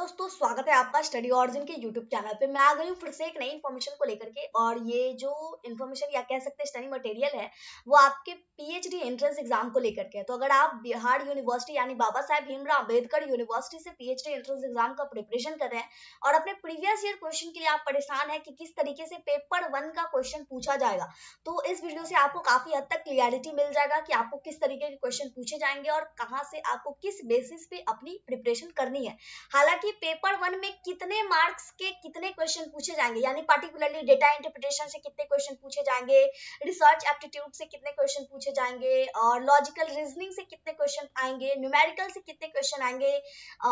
दोस्तों, स्वागत है आपका स्टडी ऑरिजिन के यूट्यूब चैनल पे। मैं आ गई हूँ फिर से एक नई इन्फॉर्मेशन को लेकर के। और ये जो इन्फॉर्मेशन या कह सकते हैं स्टडी मटेरियल है, वो आपके पीएचडी एंट्रेंस एग्जाम को लेकर के है। तो अगर आप बिहार यूनिवर्सिटी यानी बाबा साहेब भीमराव अम्बेडकर यूनिवर्सिटी से पीएचडी एंट्रेंस एग्जाम का प्रिपरेशन कर रहे हैं और अपने प्रीवियस ईयर क्वेश्चन के लिए आप परेशान है कि किस तरीके से पेपर 1 का क्वेश्चन पूछा जाएगा, तो इस वीडियो से आपको काफी हद तक क्लियरिटी मिल जाएगा कि आपको किस तरीके के क्वेश्चन पूछे जाएंगे और कहाँ से आपको किस बेसिस पे अपनी प्रिपरेशन करनी है। हालांकि पेपर 1 में कितने मार्क्स के कितने क्वेश्चन पूछे जाएंगे, यानी पर्टिकुलरली डेटा इंटरप्रिटेशन से कितने क्वेश्चन पूछे जाएंगे, रिसर्च एप्टीट्यूड से कितने क्वेश्चन पूछे जाएंगे और लॉजिकल रीजनिंग से कितने क्वेश्चन आएंगे, न्यूमेरिकल से कितने क्वेश्चन आएंगे,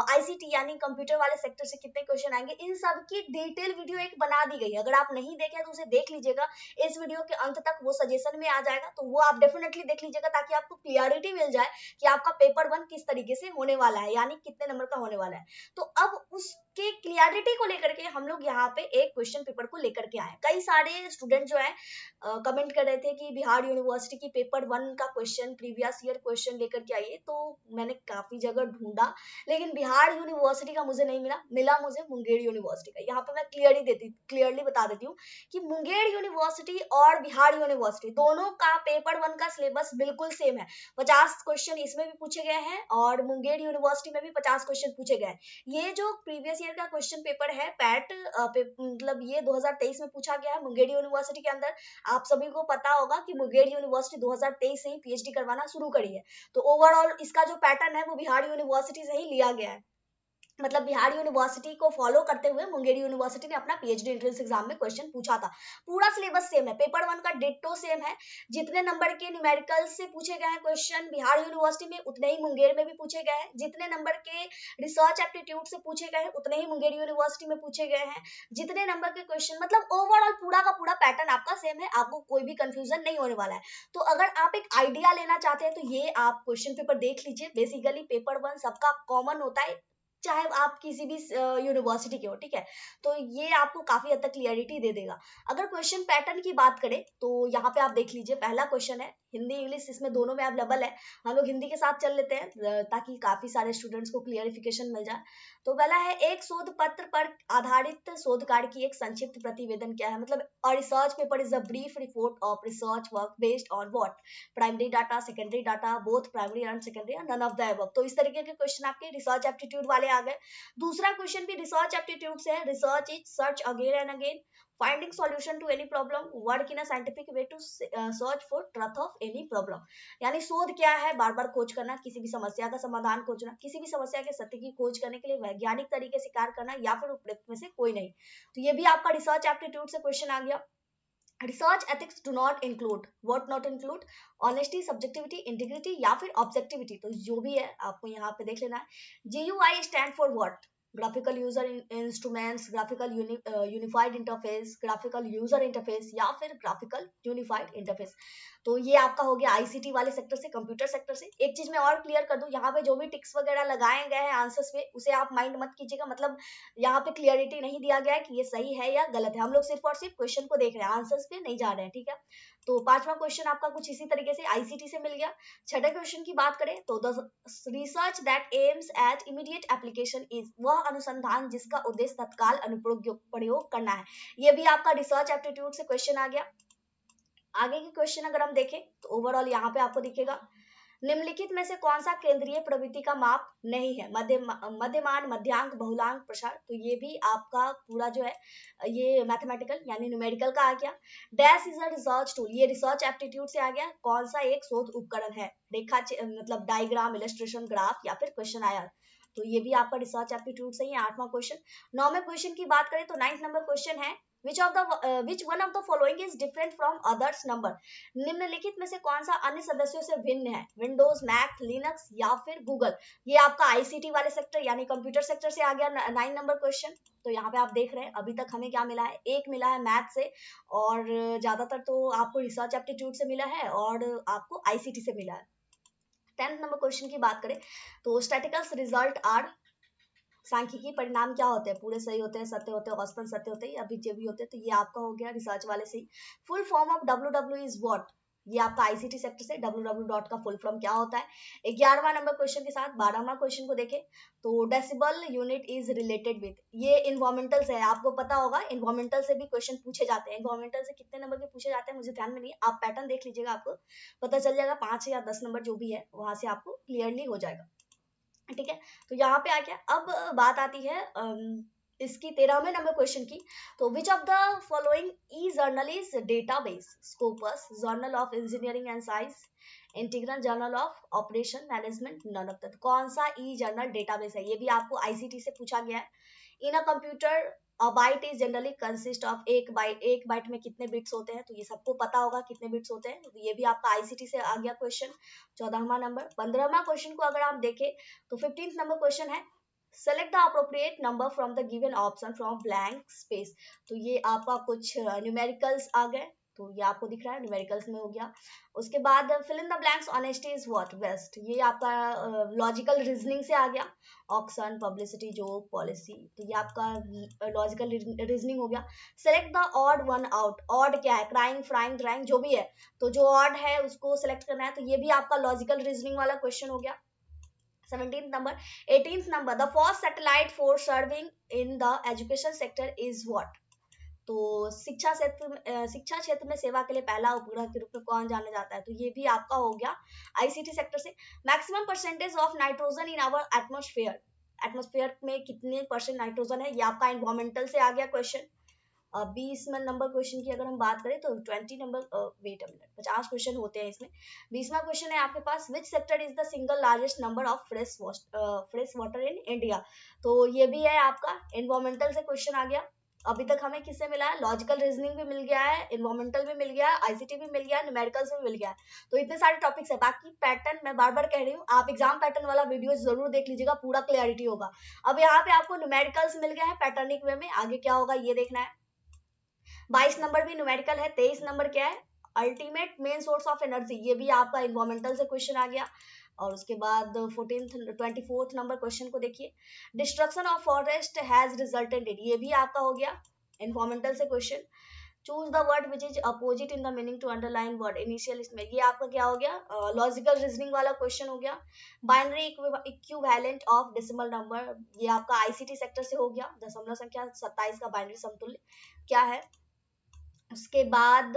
आईसीटी यानी कंप्यूटर वाले सेक्टर से कितने क्वेश्चन आएंगे, इन सब की डिटेल वीडियो एक बना दी गई है। अगर आप नहीं देखे तो उसे देख लीजिएगा, इस वीडियो के अंत तक वो सजेशन में आ जाएगा, तो वो आप डेफिनेटली देख लीजिएगा ताकि आपको क्लियरिटी मिल जाए कि आपका पेपर 1 किस तरीके से होने वाला है, यानी कितने नंबर का होने वाला है। तो अब उसके क्लियरिटी को लेकर के हम लोग यहाँ पे एक क्वेश्चन पेपर को लेकर के आए। कई सारे स्टूडेंट जो है कमेंट कर रहे थे कि बिहार यूनिवर्सिटी की पेपर 1 का क्वेश्चन प्रीवियस ईयर क्वेश्चन लेकर के आइए। तो मैंने काफी जगह ढूंढा, लेकिन बिहार यूनिवर्सिटी का मुझे नहीं मिला, मिला मुझे मुंगेर यूनिवर्सिटी का। यहाँ पे मैं क्लियरली बता देती हूँ कि मुंगेर यूनिवर्सिटी और बिहार यूनिवर्सिटी दोनों का पेपर 1 का सिलेबस बिल्कुल सेम है। 50 क्वेश्चन इसमें भी पूछे गए हैं और मुंगेर यूनिवर्सिटी में भी 50 क्वेश्चन पूछे गए हैं। ये जो प्रीवियस ईयर का क्वेश्चन पेपर है पैट मतलब ये 2023 में पूछा गया है मुंगेर यूनिवर्सिटी के अंदर। आप सभी को पता होगा कि मुंगेर यूनिवर्सिटी 2023 से ही पीएचडी करवाना शुरू करी है। तो ओवरऑल इसका जो पैटर्न है वो बिहार यूनिवर्सिटी से ही लिया गया है। मतलब बिहार यूनिवर्सिटी को फॉलो करते हुए मुंगेर यूनिवर्सिटी ने अपना पीएचडी एंट्रेंस एग्जाम में क्वेश्चन पूछा था। पूरा सिलेबस सेम है, पेपर 1 का डिट्टो सेम है। जितने नंबर के न्यूमेरिकल से पूछे गए हैं क्वेश्चन बिहार यूनिवर्सिटी में, उतने ही मुंगेर में भी पूछे गए हैं। जितने नंबर के रिसर्च एप्टीट्यूड से पूछे गए हैं, उतने ही मुंगेर यूनिवर्सिटी में पूछे गए हैं। जितने नंबर के क्वेश्चन, मतलब ओवरऑल पूरा का पूरा पैटर्न आपका सेम है, आपको कोई भी कंफ्यूजन नहीं होने वाला है। तो अगर आप एक आइडिया लेना चाहते हैं तो ये आप क्वेश्चन पेपर देख लीजिए। बेसिकली पेपर 1 सबका कॉमन होता है, चाहे आप किसी भी यूनिवर्सिटी के हो, ठीक है। तो ये आपको काफी हद तक क्लियरिटी दे देगा। अगर क्वेश्चन पैटर्न की बात करें तो यहाँ पे आप देख लीजिए, पहला क्वेश्चन है हिंदी इंग्लिश, इसमें दोनों में अवेलेबल है। हम लोग हिंदी के साथ चल लेते हैं ताकि काफी सारे स्टूडेंट्स को क्लियरिफिकेशन मिल जाए। तो पहला है, एक शोध पत्र पर आधारित शोध कार्य की एक संक्षिप्त प्रतिवेदन क्या है। मतलब a research paper is a brief report of research work based on what, primary data, secondary data, both primary and secondary, none of the above. तो इस तरीके के क्वेश्चन आपके रिसर्च एप्टीट्यूड वाले आ गए। दूसरा क्वेश्चन भी रिसर्च एप्टीट्यूड से है, research is search again and again, finding solution to any problem, work in a scientific way to search for truth of any problem. यानी शोध क्या है, बार बार खोज करना, किसी भी समस्या का समाधान खोजना, किसी भी समस्या के सत्य की खोज करने के लिए वैज्ञानिक तरीके से कार्य करना, या फिर उपयुक्त में से कोई नहीं। तो ये भी आपका रिसर्च एप्टीट्यूड से क्वेश्चन आ गया। Research ethics do not include, what not include, honesty, subjectivity, integrity या फिर ऑब्जेक्टिविटी। तो जो भी है आपको यहाँ पे देख लेना है। GUI stand for what, graphical user instruments, graphical unified interface, graphical user interface या फिर ग्राफिकल यूनिफाइड इंटरफेस। तो ये आपका हो गया आईसीटी वाले सेक्टर से, कंप्यूटर सेक्टर से। एक चीज मैं और क्लियर कर दूं, यहाँ पे जो भी टिक्स वगैरह लगाए गए हैं आंसर्स पे, उसे आप माइंड मत कीजिएगा। मतलब यहाँ पे क्लियरिटी नहीं दिया गया है कि ये सही है या गलत है, हम लोग सिर्फ और सिर्फ क्वेश्चन को देख रहे हैं, आंसर्स पे नहीं जा रहे हैं, ठीक है। तो पांचवा क्वेश्चन आपका कुछ इसी तरीके से आईसीटी से मिल गया। छठे क्वेश्चन की बात करें तो the research that aims at immediate application is, वह अनुसंधान जिसका उद्देश्य तत्काल अनुप्रयोग प्रयोग करना है। ये भी आपका रिसर्च एप्टीट्यूड से क्वेश्चन आ गया। आगे की क्वेश्चन अगर हम देखें तो ओवरऑल यहाँ पे आपको दिखेगा, निम्नलिखित में से कौन सा केंद्रीय प्रवृत्ति का माप नहीं है, मध्यमान, मध्यांक, बहुलांक, प्रसार। तो ये भी आपका पूरा जो है ये मैथमेटिकल यानी न्यूमेरिकल का आ गया। Dash is a research tool, ये रिसर्च एप्टीट्यूड से आ गया, कौन सा एक शोध उपकरण है, रेखा मतलब डायग्राम, इलस्ट्रेशन, ग्राफ या फिर क्वेश्चन आया। तो ये भी आपका रिसर्च एप्टीट्यूड से ही 8वां क्वेश्चन। 9वें क्वेश्चन की बात करें तो 9th नंबर क्वेश्चन है, which one of the following is different from others number, निम्नलिखित में से कौन सा अन्य सदस्यों से भिन्न है, विंडोज, मैक, लिनक्स या फिर गूगल। ये आपका आईसीटी वाले सेक्टर यानी कंप्यूटर सेक्टर से आ गया 9 नंबर क्वेश्चन। तो यहाँ पे आप देख रहे हैं अभी तक हमें क्या मिला है, एक मिला है मैथ से और ज्यादातर तो आपको रिसर्च एप्टीट्यूड से मिला है और आपको आईसीटी से मिला है। 10th नंबर क्वेश्चन की बात करें तो स्टैटिकल्स रिजल्ट आर, सांख्यिकी परिणाम क्या होते हैं, पूरे सही होते हैं, सत्य होते हैं, औसतन सत्य होते हैं या बीजे भी होते हैं। तो ये आपका हो गया रिसर्च वाले से। Full form of W W is what, ये आपका आईसीटी सेक्टर से www का फुल फॉर्म क्या होता है। 11वां नंबर क्वेश्चन के साथ 12वां क्वेश्चन को देखें तो decibel unit is related with, ये इन्वायरमेंटल से है, आपको पता होगा इन्वायरमेंटल से भी क्वेश्चन पूछे जाते हैं। इन्वायरमेंटल से कितने नंबर के पूछे जाते हैं मुझे ध्यान में नहीं, आप पैटर्न देख लीजिएगा, आपको पता चल जाएगा, 5 या 10 नंबर जो भी है वहां से आपको क्लियरली हो जाएगा, ठीक है। तो यहाँ पे आ गया, अब बात आती है इसकी 13वें नंबर क्वेश्चन की। तो which of the following e journal is database, Scopus, journal of engineering and science, integral journal of operation management, none of that. कौन सा ई जर्नल डेटाबेस है, ये भी आपको आईसीटी से पूछा गया है। In a computer a byte is generally consist of, एक बाइट में कितने बिट्स होते हैं, तो ये सबको पता होगा कितने बिट्स होते हैं, तो ये भी आपका आईसीटी से आ गया क्वेश्चन। 14वां नंबर। 15वां क्वेश्चन को अगर आप देखें तो 15th नंबर क्वेश्चन है, select the appropriate number from the given option from blank space. तो ये आपका कुछ न्यूमेरिकल्स आ गए, तो ये आपको दिख रहा है न्यूमेरिकल्स में हो गया। उसके बाद fill in the blanks, honesty is what, best, ये आपका लॉजिकल रीजनिंग से आ गया। ऑक्शन, पब्लिसिटी, जोक, पॉलिसी, तो ये आपका लॉजिकल रीजनिंग हो गया। Select the odd one out, odd क्या है, क्राइंग, फ्राइंग, ड्राइंग, जो भी है, तो जो ऑड है उसको सेलेक्ट करना है, तो ये भी आपका लॉजिकल रीजनिंग वाला क्वेश्चन हो गया। 17th number. 18th number, the first satellite for serving in the education sector is what. तो शिक्षा क्षेत्र में सेवा के लिए पहला उपग्रह के रूप में कौन जाना जाता है, तो ये भी आपका हो गया आईसीटी सेक्टर से। Maximum percentage of nitrogen in our atmosphere, atmosphere में कितने परसेंट नाइट्रोजन है, ये आपका एनवायरमेंटल से आ गया क्वेश्चन। 20 नंबर क्वेश्चन की अगर हम बात करें तो 20 number, wait a minute, 50 question होते हैं इसमें। 20वां क्वेश्चन है आपके पास, which sector is the single largest number of fresh water in India. तो ये भी है आपका एनवायरमेंटल से क्वेश्चन आ गया। अभी तक हमें किससे मिला है, लॉजिकल रीजनिंग भी मिल गया है, एनवायरमेंटल भी मिल गया है, आईसीटी भी मिल गया है, न्यूमेरिकल्स भी मिल गया है। तो इतने सारे टॉपिक्स है। बाकी पैटर्न मैं बार बार कह रही हूँ, आप एग्जाम पैटर्न वाला वीडियो जरूर देख लीजिएगा, पूरा क्लियरिटी होगा। अब यहाँ पे आपको न्यूमेरिकल्स मिल गया है पैटर्निक वे में, आगे क्या होगा ये देखना है। 22 नंबर भी न्यूमेरिकल है। 23 नंबर क्या है, ultimate main source of energy, ये भी आपका इन्वायरमेंटल से क्वेश्चन आ गया। और उसके बाद 24th नंबर क्वेश्चन को देखिए, destruction of forest has resulted in, ये भी आपका हो गया इन्वायरमेंटल से question. Choose the word which is opposite in the meaning to underline word initial, इसमें ये आपका क्या हो गया, लॉजिकल रीजनिंग वाला क्वेश्चन हो गया। Binary equivalent of decimal number, ये आपका आईसीटी सेक्टर से हो गया। दशमलव संख्या 27 का बाइनरी समतुल्य क्या है। उसके बाद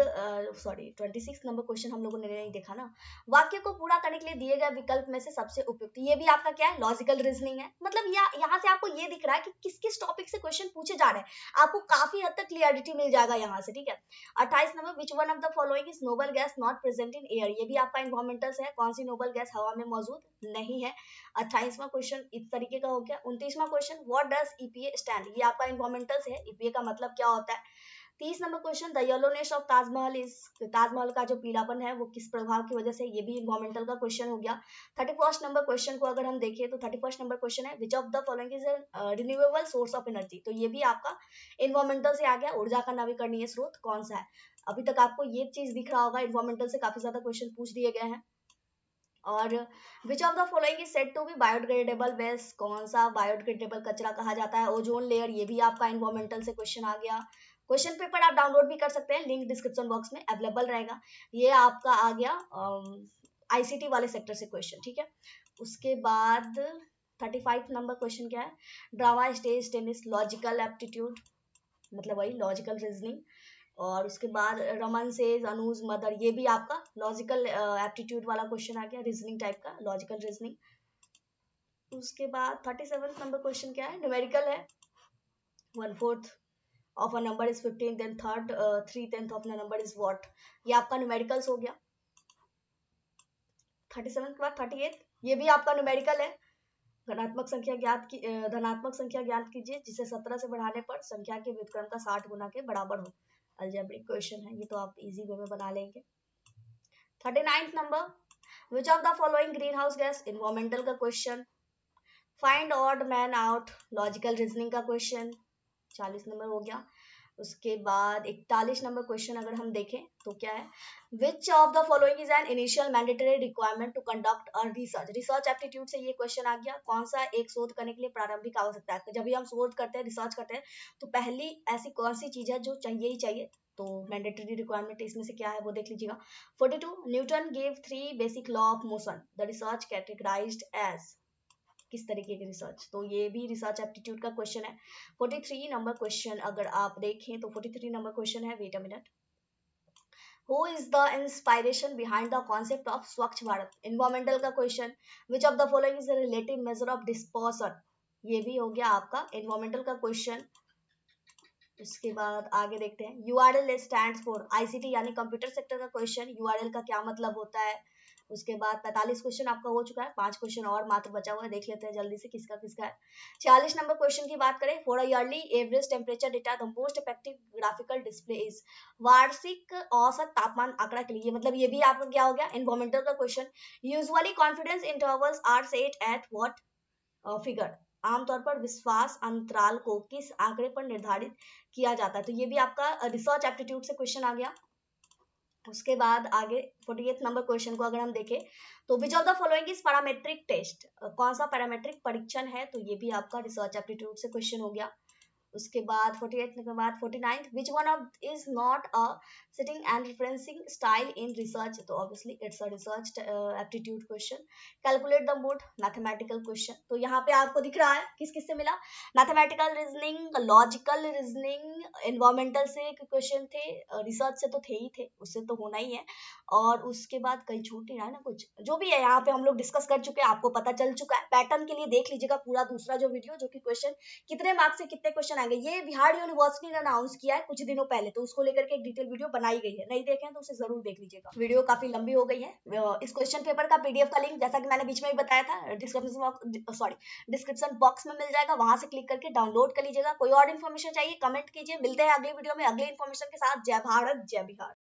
26 नंबर क्वेश्चन हम लोगों ने नहीं देखा ना, वाक्य को पूरा करने के लिए दिए गए विकल्प में से सबसे उपयुक्त, ये भी आपका क्या है, लॉजिकल रीजनिंग है। मतलब यहाँ से आपको ये दिख रहा है कि किस किस टॉपिक से क्वेश्चन पूछे जा रहे हैं, आपको काफी हद तक क्लियरिटी मिल जाएगा यहाँ से, ठीक है। 28 number, which one of the following is noble gas not present in air, ये भी आपका इन्वायरमेंटल से है, कौन सी नोबल गैस हवा में मौजूद नहीं है। 28वां क्वेश्चन इस तरीके का हो गया। 29वां question, what does EPA stand, ये आपका इन्वायरमेंटल से है, ईपीए का मतलब क्या होता है। 30 number question, the yellowness of Taj Mahal is, Taj Mahal का जो पीलापन है वो किस प्रभाव की वजह से, ये भी इन्वायरमेंटल का क्वेश्चन हो गया। 31st नंबर क्वेश्चन को अगर हम देखें तो 31st नंबर क्वेश्चन है, which of the following is renewable source of energy, तो ये भी आपका इन्वायरमेंटल से आ गया, ऊर्जा का नवीकरणीय स्रोत कौन सा है। अभी तक आपको ये चीज दिख रहा होगा, इन्वायरमेंटल से काफी ज्यादा क्वेश्चन पूछ दिए गए हैं। और which of the following is said to be biodegradable waste, कौन सा बायोडिग्रेडेबल कचरा कहा जाता है। ओजोन लेयर, ये भी आपका इन्वायरमेंटल से क्वेश्चन आ गया। क्वेश्चन पेपर आप डाउनलोड भी कर सकते हैं, लिंक डिस्क्रिप्शन बॉक्स में अवेलेबल रहेगा। ये आपका आ गया आईसीटी वाले सेक्टर से क्वेश्चन, ठीक है। उसके बाद 35 नंबर क्वेश्चन क्या है, drama, stage, tennis, logical aptitude, मतलब वही लॉजिकल रीजनिंग। और उसके बाद रमन सेज, अनुज, मदर, ये भी आपका लॉजिकल एप्टीट्यूड वाला क्वेश्चन आ गया, रीजनिंग टाइप का, लॉजिकल रीजनिंग। उसके बाद 37 नंबर क्वेश्चन क्या है, न्यूमेरिकल है। 1/4 of a number is 15, then 3/10 of the number is what, ये आपका न्यूमेरिकल्स हो गया। 37 के बाद 38, ये भी आपका न्यूमेरिकल है। धनात्मक संख्या ज्ञात कीजिए जिसे 17 से बढ़ाने पर संख्या के व्युत्क्रम का 60 गुना के बराबर हो। अलजेब्रिक क्वेश्चन है ये, तो आप इजी वे में बना लेंगे। 39th number, which of the following greenhouse gas, environmental का question. Find odd man out, logical reasoning का क्वेश्चन, 40 नंबर हो गया। उसके बाद 41 नंबर क्वेश्चन अगर हम देखें तो क्या है, which of the following is an initial mandatory requirement to conduct a research. Research aptitude से ये क्वेश्चन आ गया, कौन सा एक शोध करने के लिए प्रारंभिक आवश्यकता है। जब भी हम शोध करते हैं, रिसर्च करते हैं, तो पहली ऐसी कौन सी चीज है जो चाहिए ही चाहिए, तो मैंडेटरी रिक्वायरमेंट इसमें से क्या है वो देख लीजिएगा। 42 Newton gave 3 basic law of motion, the research categorized as, किस तरीके की रिसर्च, तो ये भी रिसर्च एप्टीट्यूड का क्वेश्चन है। 43 नंबर क्वेश्चन अगर आप देखें तो 43 नंबर क्वेश्चन है, wait a minute, who is the inspiration behind the concept of Swachh Bharat. Environmental का question, which of the following is the relative measure of disposal, ये भी हो गया आपका एनवायरमेंटल का क्वेश्चन। उसके बाद आगे देखते हैं, यूआरएल स्टैंड फॉर आईसीटी यानी कंप्यूटर सेक्टर का क्वेश्चन, यूआरएल का क्या मतलब होता है। उसके बाद 45 क्वेश्चन आपका हो चुका है, 5 क्वेश्चन और मात्र बचा हुआ है, देख लेते हैं जल्दी से किसका किसका है। 46 नंबर क्वेश्चन की बात करें, for yearly average temperature data the most effective graphical display is, वार्षिक औसत तापमान आंकड़ा के लिए, मतलब ये भी आपका क्या हो गया, एनवायरमेंटल का question. Usually confidence intervals are set at what figure, आमतौर पर विश्वास अंतराल को किस आंकड़े पर निर्धारित किया जाता है, तो ये भी आपका रिसर्च एप्टीट्यूड से क्वेश्चन आ गया। उसके बाद आगे 48 नंबर क्वेश्चन को अगर हम देखें तो which of the following is parametric test, कौन सा पैरामेट्रिक परीक्षण है, तो ये भी आपका रिसर्च एप्टीट्यूड से क्वेश्चन हो गया। उसके बाद 48 के बाद 49 which one of is not a citing and referencing style in research, तो obviously it's a research aptitude question. Calculate the mode, mathematical question, तो यहाँ पे आपको दिख रहा है किस किस से मिला, mathematical reasoning, logical reasoning, environmental से क्वेश्चन थे, रिसर्च से तो थे ही थे, उससे तो होना ही है, और उसके बाद कहीं छूट नहीं रहा है ना कुछ, जो भी है यहाँ पे हम लोग डिस्कस कर चुके हैं, आपको पता चल चुका है। पैटर्न के लिए देख लीजिएगा पूरा दूसरा जो वीडियो, जो कि क्वेश्चन कितने मार्क्स से कितने क्वेश्चन आएंगे, ये बिहार यूनिवर्सिटी ने अनाउंस किया है कुछ दिनों पहले, तो उसको लेकर के एक डिटेल वीडियो बनाई गई है, नहीं देखें तो उसे जरूर देख लीजिएगा। वीडियो काफी लंबी हो गई है। इस क्वेश्चन पेपर का पीडीएफ का लिंक, जैसा कि मैंने बीच में भी बताया था, डिस्क्रिप्शन बॉक्स में मिल जाएगा, वहां से क्लिक करके डाउनलोड कर लीजिएगा। कोई और इन्फॉर्मेशन चाहिए कमेंट कीजिए, मिलते हैं अगले वीडियो में अगले इन्फॉर्मेशन के साथ। जय भारत जय बिहार।